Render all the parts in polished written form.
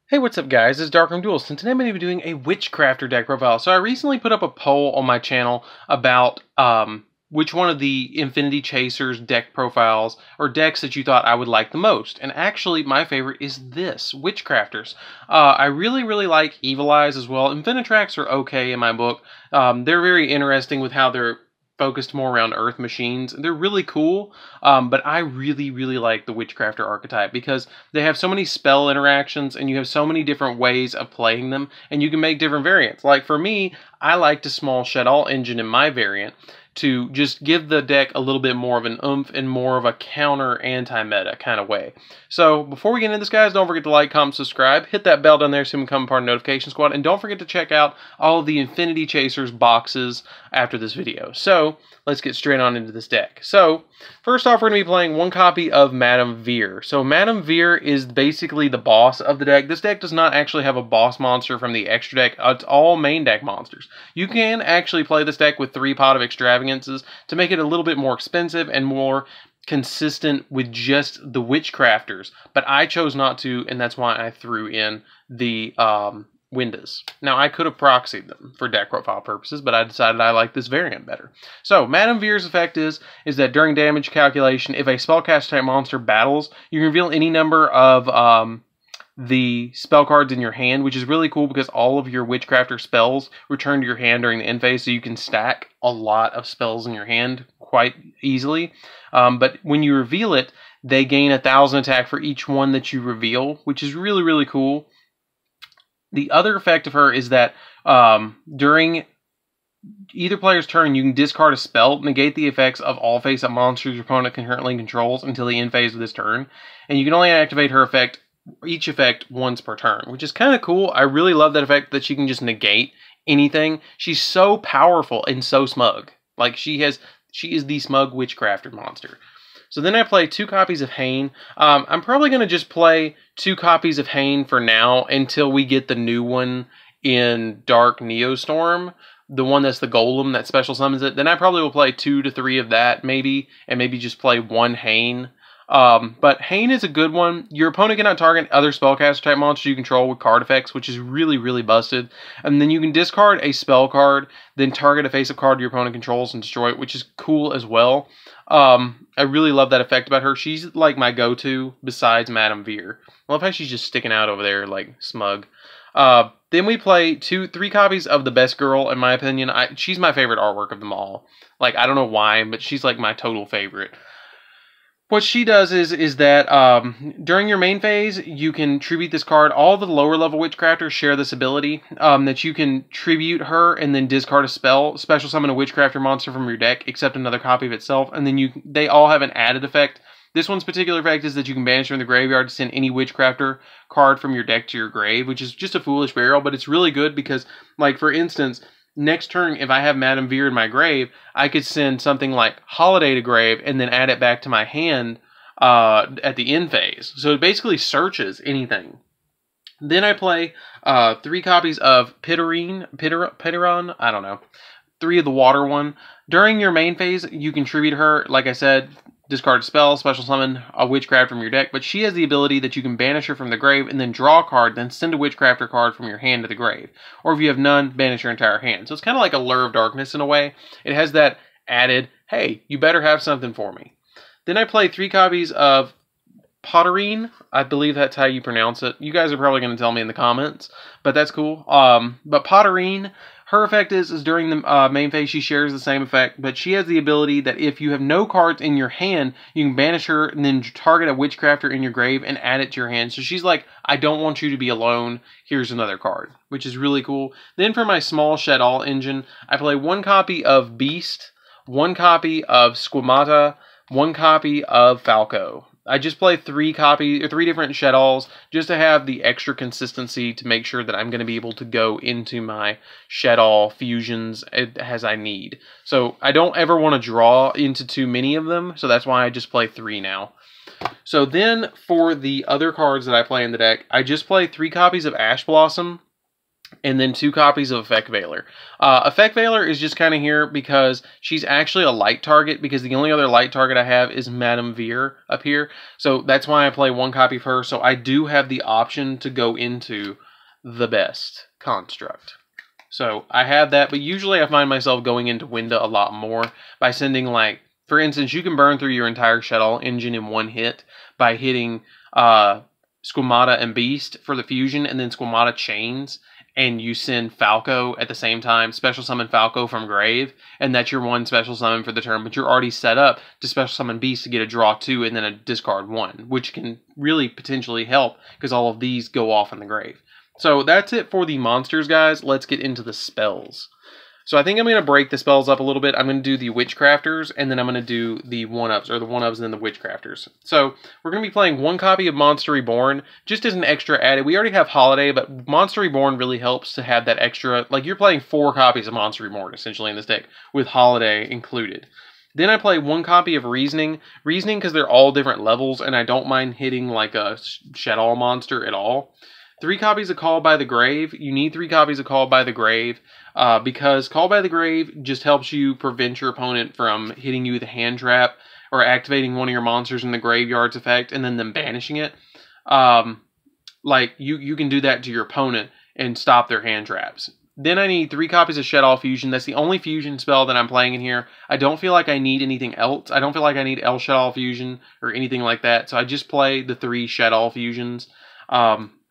Hey, what's up guys, it's DarkArmedDuelist, and today I'm going to be doing a Witchcrafter deck profile. So I recently put up a poll on my channel about which one of the Infinity Chasers deck profiles, or decks that you thought I would like the most. And actually, my favorite is this, Witchcrafters. I really like Evil Eyes as well. Infinitracks are okay in my book. They're very interesting with how they're focused more around Earth machines. They're really cool, but I really like the Witchcrafter archetype because they have so many spell interactions and you have so many different ways of playing them, and you can make different variants. Like for me, I liked a small Shadal engine in my variant to just give the deck a little bit more of an oomph and more of a counter anti-meta kind of way. So before we get into this, guys, don't forget to like, comment, subscribe, hit that bell down there so you can become part of the notification squad, and don't forget to check out all of the Infinity Chasers boxes after this video. So let's get straight on into this deck. So first off, we're going to be playing one copy of Madame Veer. So Madame Veer is basically the boss of the deck. This deck does not actually have a boss monster from the extra deck. It's all main deck monsters. You can actually play this deck with 3 Pot of Extravagances to make it a little bit more expensive and more consistent with just the Witchcrafters, but I chose not to, and that's why I threw in the Windows. Now, I could have proxied them for deck profile purposes, but I decided I like this variant better. So, Madame Veer's effect is that during damage calculation, if a spellcaster type monster battles, you can reveal any number of the spell cards in your hand, which is really cool because all of your Witchcrafter spells return to your hand during the end phase, so you can stack a lot of spells in your hand quite easily. But when you reveal it, they gain 1,000 attack for each one that you reveal, which is really cool. The other effect of her is that during either player's turn, you can discard a spell, negate the effects of all face-up monsters your opponent concurrently controls until the end phase of this turn, and you can only activate her effect, each effect, once per turn, which is kind of cool. I really love that effect that she can just negate anything. She's so powerful and so smug. Like she is the smug Witchcrafter monster. So then I play 2 copies of Hain. I'm probably going to just play 2 copies of Hain for now until we get the new one in Dark Neostorm, the one that's the Golem that special summons it. Then I probably will play 2 to 3 of that maybe, and maybe just play 1 Hain. But Hain is a good one. Your opponent cannot target other spellcaster type monsters you control with card effects, which is really busted. And then you can discard a spell card, then target a face-up card your opponent controls and destroy it, which is cool as well. I really love that effect about her. She's like my go-to besides Madame Veer. I love how she's just sticking out over there like smug. Then we play 3 copies of the Best Girl, in my opinion. She's my favorite artwork of them all. Like, I don't know why, but she's like my total favorite. What she does is that during your main phase, you can tribute this card. All the lower level Witchcrafters share this ability, that you can tribute her and then discard a spell, special summon a Witchcrafter monster from your deck, except another copy of itself, and then they all have an added effect. This one's particular effect is that you can banish her in the graveyard to send any Witchcrafter card from your deck to your grave, which is just a foolish burial, but it's really good because, like, for instance, next turn, if I have Madame Veer in my grave, I could send something like Holiday to grave and then add it back to my hand at the end phase. So it basically searches anything. Then I play 3 copies of Pitteron, I don't know, 3 of the water one. During your main phase, you can tribute her, like I said, discard a spell, special summon a Witchcraft from your deck, but she has the ability that you can banish her from the grave and then draw a card, then send a Witchcrafter card from your hand to the grave. Or if you have none, banish your entire hand. So it's kind of like a Lure of Darkness in a way. It has that added, hey, you better have something for me. Then I play 3 copies of Potterine. I believe that's how you pronounce it. You guys are probably going to tell me in the comments, but that's cool. But Potterine, her effect is during the main phase, she shares the same effect, but she has the ability that if you have no cards in your hand, you can banish her and then target a Witchcrafter in your grave and add it to your hand. So she's like, I don't want you to be alone. Here's another card, which is really cool. Then for my small Shadal engine, I play 1 copy of Beast, 1 copy of Squamata, 1 copy of Falco. I just play 3 different Shadals just to have the extra consistency to make sure that I'm going to be able to go into my Shadal fusions as I need. So I don't ever want to draw into too many of them, so that's why I just play 3 now. So then for the other cards that I play in the deck, I just play 3 copies of Ash Blossom, and then 2 copies of Effect Veiler. Effect Veiler is just kind of here because she's actually a light target, because the only other light target I have is Madame Veer up here. So that's why I play 1 copy of her. So I do have the option to go into the best construct. So I have that, but usually I find myself going into Winda a lot more by sending, like, for instance, you can burn through your entire Shuttle engine in 1 hit by hitting Squamata and Beast for the fusion, and then Squamata chains, and you send Falco at the same time, special summon Falco from Grave, and that's your 1 special summon for the turn, but you're already set up to special summon Beast to get a draw 2 and then a discard 1, which can really potentially help because all of these go off in the grave. So that's it for the monsters, guys. Let's get into the spells. So I think I'm going to break the spells up a little bit. I'm going to do the Witchcrafters, and then I'm going to do the 1-ups, or the 1-ups and then the Witchcrafters. So we're going to be playing 1 copy of Monster Reborn, just as an extra added. We already have Holiday, but Monster Reborn really helps to have that extra. Like, you're playing 4 copies of Monster Reborn, essentially, in this deck, with Holiday included. Then I play 1 copy of Reasoning. Reasoning, because they're all different levels, and I don't mind hitting, like, a Shadow monster at all. 3 copies of Call by the Grave. You need 3 copies of Call by the Grave because Call by the Grave just helps you prevent your opponent from hitting you with a hand trap or activating one of your monsters in the graveyard's effect and then them banishing it. Like, you can do that to your opponent and stop their hand traps. Then I need 3 copies of Shadow Fusion. That's the only fusion spell that I'm playing in here. I don't feel like I need anything else. I don't feel like I need El Shadow Fusion or anything like that. So I just play the 3 Shadow Fusions.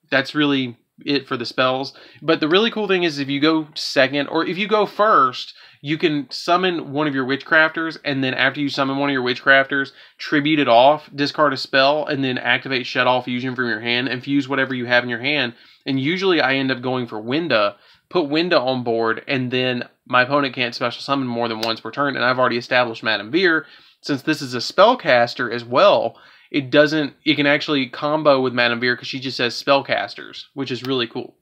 That's really it for the spells. But the really cool thing is if you go second, or if you go first, you can summon one of your Witchcrafters, and then after you summon one of your Witchcrafters, tribute it off, discard a spell, and then activate Shadow Fusion from your hand, and fuse whatever you have in your hand. And usually I end up going for Winda, put Winda on board, and then my opponent can't special summon more than once per turn, and I've already established Madame Veer. Since this is a spellcaster as well, it can actually combo with Madame Veer because she just says spellcasters, which is really cool.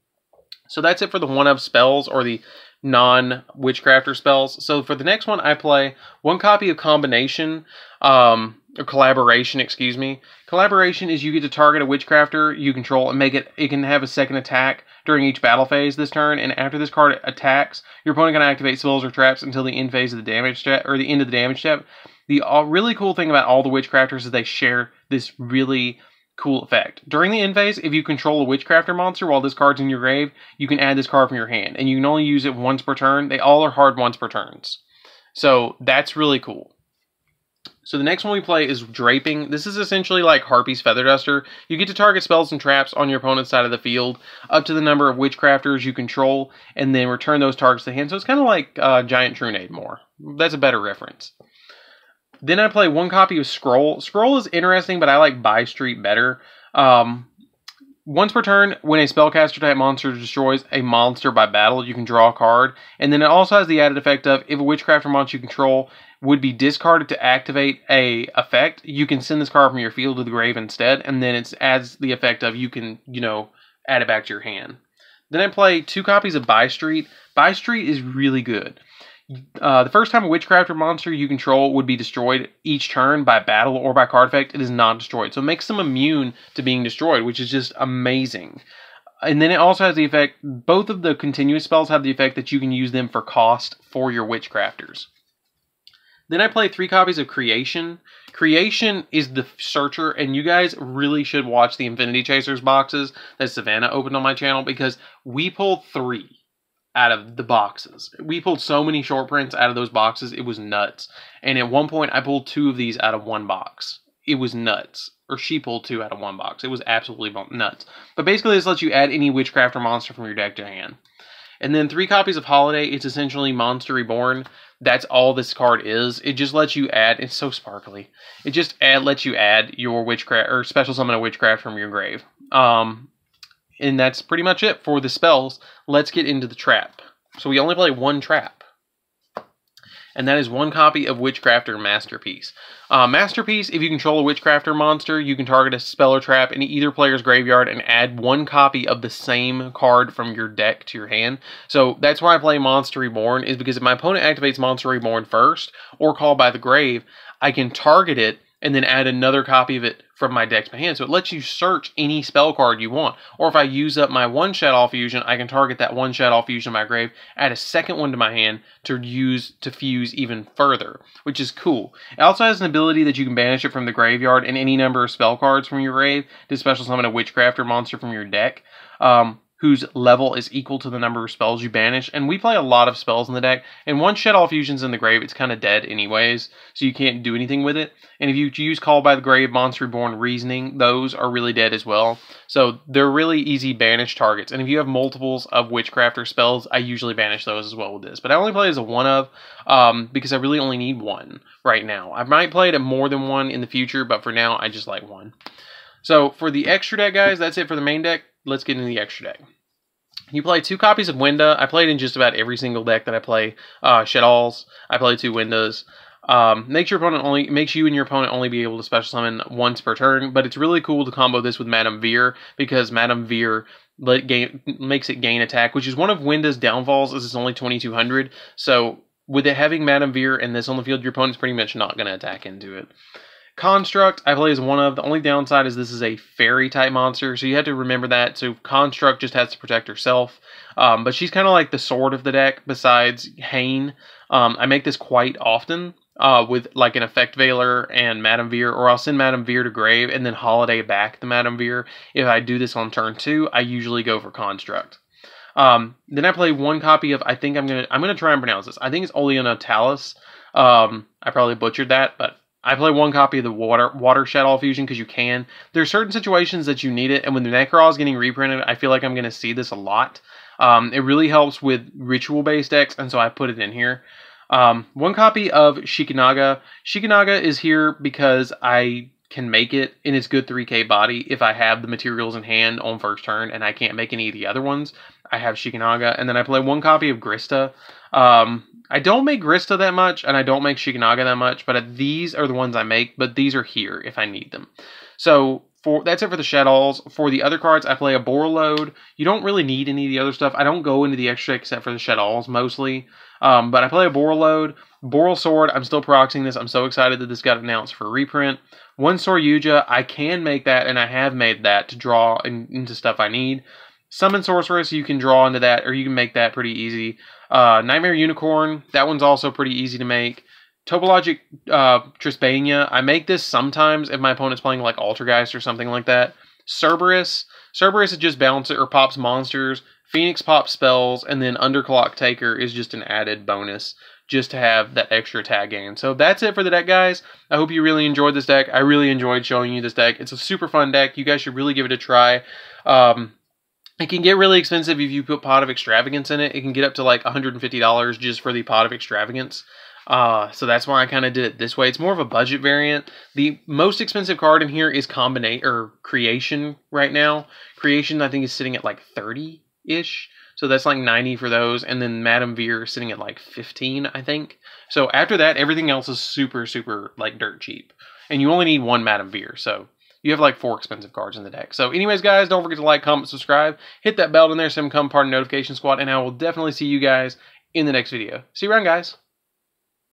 So that's it for the 1-up spells, or the non-Witchcrafter spells. So for the next one, I play 1 copy of Combination, or Collaboration, excuse me. Collaboration is you get to target a Witchcrafter you control and it can have a second attack during each battle phase this turn, and after this card attacks, your opponent can activate spells or traps until the end phase of the damage step, or the end of the damage step. The really cool thing about all the Witchcrafters is they share this really cool effect. During the end phase, if you control a Witchcrafter monster while this card's in your grave, you can add this card from your hand, and you can only use it once per turn. They all are hard once per turns. So that's really cool. So the next one we play is Draping. This is essentially like Harpy's Feather Duster. You get to target spells and traps on your opponent's side of the field up to the number of Witchcrafters you control, and then return those targets to hand. So it's kind of like Giant Trunade more. That's a better reference. Then I play 1 copy of Scroll. Scroll is interesting, but I like Buy Street better. Once per turn, when a spellcaster type monster destroys a monster by battle, you can draw a card. And then it also has the added effect of, if a Witchcrafter monster you control would be discarded to activate a effect, you can send this card from your field to the grave instead. And then it adds the effect of, you can, add it back to your hand. Then I play 2 copies of Buy Street. Buy Street is really good. The first time a Witchcrafter monster you control would be destroyed each turn by battle or by card effect, it is not destroyed. So it makes them immune to being destroyed, which is just amazing. And then it also has the effect, both of the continuous spells have the effect that you can use them for cost for your Witchcrafters. Then I play 3 copies of Creation. Creation is the searcher, and you guys really should watch the Infinity Chasers boxes that Savannah opened on my channel, because we pulled 3 out of the boxes. We pulled so many short prints out of those boxes, it was nuts. And at one point, I pulled 2 of these out of 1 box. It was nuts. Or she pulled 2 out of 1 box. It was absolutely nuts. But basically, this lets you add any Witchcrafter monster from your deck to hand. And then 3 copies of Holiday. It's essentially Monster Reborn. That's all this card is. It just lets you add, it's so sparkly. It just lets you add your Witchcraft, or special summon a Witchcraft from your grave. And that's pretty much it for the spells. Let's get into the trap. So we only play 1 trap. And that is 1 copy of Witchcrafter Masterpiece. Masterpiece, if you control a Witchcrafter monster, you can target a spell or trap in either player's graveyard and add 1 copy of the same card from your deck to your hand. So that's why I play Monster Reborn, is because if my opponent activates Monster Reborn first, or Call by the Grave, I can target it and then add another copy of it from my deck to my hand. So it lets you search any spell card you want. Or if I use up my one Shadow Fusion, I can target that one Shadow Fusion in my grave, add a second one to my hand to use to fuse even further, which is cool. It also has an ability that you can banish it from the graveyard and any number of spell cards from your grave to special summon a Witchcrafter monster from your deck. Whose level is equal to the number of spells you banish. And we play a lot of spells in the deck, and once Shadow Fusion's in the grave, it's kind of dead anyways, so you can't do anything with it. And if you use Call by the Grave, Monster Reborn, Reasoning, those are really dead as well. So they're really easy banish targets. And if you have multiples of Witchcrafter spells, I usually banish those as well with this. But I only play it as a one of, because I really only need one right now. I might play it at more than one in the future, but for now, I just like one. So for the extra deck, guys, that's it for the main deck. Let's get into the extra deck. You play 2 copies of Winda. I played in just about every single deck that I play. Shaddolls. I play 2 Windas. Makes you and your opponent only be able to special summon once per turn. But it's really cool to combo this with Madame Veer, because Madame Veer makes it gain attack, which is one of Winda's downfalls, is it's only 2200. So with it having Madame Veer and this on the field, your opponent's pretty much not going to attack into it. Construct, I play as one of. The only downside is this is a fairy type monster, so you have to remember that. So Construct just has to protect herself. But she's kind of like the sword of the deck besides Hane. I make this quite often with like an Effect Veiler and Madame Veer, or I'll send Madame Veer to grave and then holiday back the Madame Veer. If I do this on turn 2, I usually go for Construct. Then I play 1 copy of, I think I'm gonna try and pronounce this. I think it's Oleana Talus. I probably butchered that, but I play 1 copy of the Water Shadow Fusion because you can. There are certain situations that you need it, and when the Necraw is getting reprinted, I feel like I'm going to see this a lot. It really helps with ritual-based decks, and so I put it in here. 1 copy of Shikinaga. Shikinaga is here because I can make it in its good 3k body if I have the materials in hand on first turn, and I can't make any of the other ones. I have Shikinaga, and then I play 1 copy of Grista. I don't make Grista that much, and I don't make Shikinaga that much, but these are the ones I make, but these are here if I need them. So that's it for the Shaddolls. For the other cards, I play a Borreload. You don't really need any of the other stuff. I don't go into the extra except for the Shaddolls mostly. But I play a Borreload. Boral Sword, I'm still proxying this. I'm so excited that this got announced for reprint. 1 Sword Yugioh, I can make that, and I have made that to draw into stuff I need. Summon Sorceress, you can draw into that, or you can make that pretty easy. Nightmare Unicorn, that one's also pretty easy to make. Topologic Trispania, I make this sometimes if my opponent's playing like Altergeist or something like that. Cerberus is just bounces or pops monsters. Phoenix pops spells, and then Underclock Taker is just an added bonus just to have that extra attack gain. So that's it for the deck, guys. I hope you really enjoyed this deck. I really enjoyed showing you this deck. It's a super fun deck. You guys should really give it a try. It can get really expensive if you put Pot of Extravagance in it. It can get up to like $150 just for the Pot of Extravagance. So that's why I kind of did it this way. It's more of a budget variant. The most expensive card in here is Creation right now. Creation, I think, is sitting at like 30-ish. So that's like 90 for those. And then Madame Veer is sitting at like 15, I think. So after that, everything else is super, super like dirt cheap. And you only need 1 Madame Veer. So you have like 4 expensive cards in the deck. So anyways, guys, don't forget to like, comment, subscribe. Hit that bell in there so you can become part of the notification squad. And I will definitely see you guys in the next video. See you around, guys.